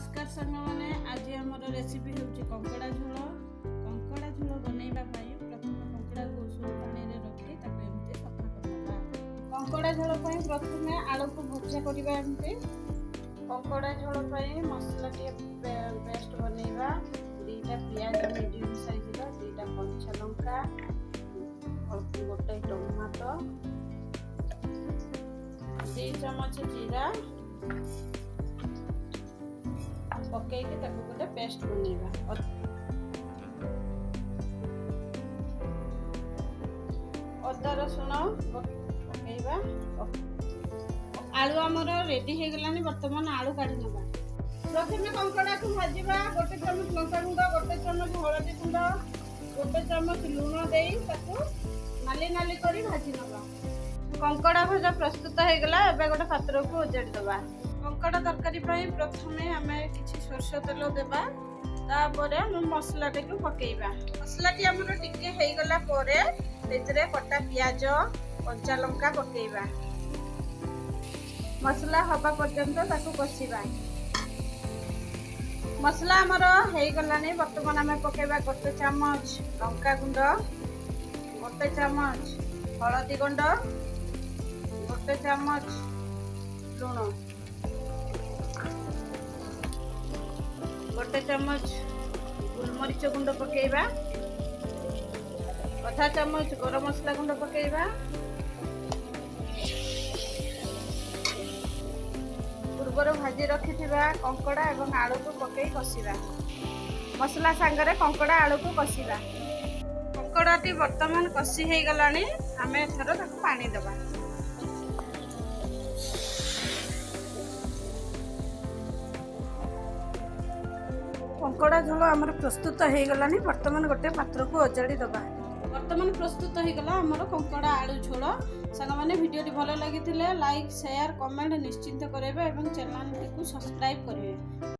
नमस्कार सांग मैंने आज आम रेसिपी हूँ कंकड़ा झोल। कंकड़ा झोल बनैबा प्रथम कंकड़ा को उषुम पानी में रखी एमती सफा करवा। कंकड़ा झोल प्रथम आलू को भजा करवा। एमती कंकड़ा झोल मसला पेस्ट बनैबा। दुईटा पियाज मीडियम साइज दुईटा कंचा लंका गोटे टमाटो 2 चमच जीरा पकई गोटे पेस्ट बनैबा। अदा रसुण पकईबा। आलू आमर रेडी हो गलानी। बर्तमान आलू काढ़ी नबा। प्रथम कंकड़ा को भाजवा। गोटे चमच लंका गुंड गोटे चमच हलदी गुंड गोटे चमच लुण दे नाली नाली करी भाजी नबा। कंकड़ा भजा प्रस्तुत हो गला। एबे गोटे पात्र को उजाड़ी दबा। कंकड़ा तरकारी प्रथम आम कि सोरष तेल देवा। तापर मसला को पकईबा। मसला आमर टिके हो गला परे सेतिरे कटा पियाज कंचा लंका पकईबा। मसला हवा पर्यंत ताकू कषिबा। मसला आमर हो गलानी। बर्तमान आम पकईबा गोटे चामच लंका गुंड गोटे चामच हलदी गुंड गोटे चामच लुण गोटे चमच गोलमरीच गुंड पकईबा। आधा चमच गरम मसला गुंड पकईबा। पूर्वर भाजी रखि कंकड़ा एवं आलू को पकई कषिबा। मसला सांगरे कंकड़ा आलू को कषिबा। कंकड़ाटी वर्तमान कषि हो गलानी। आम एथर ताको पानी दबा। कंकड़ा झोल आमर प्रस्तुत हो गलानी। वर्तमान गोटे पात्र को उजाड़ी दबा। वर्तमान प्रस्तुत हो गला आमर कंकड़ा आलू झोल। सांग मैंने वीडियो भल लगी लाइक शेयर कमेंट निश्चिंत करेंगे और चैनल को सब्सक्राइब करेंगे।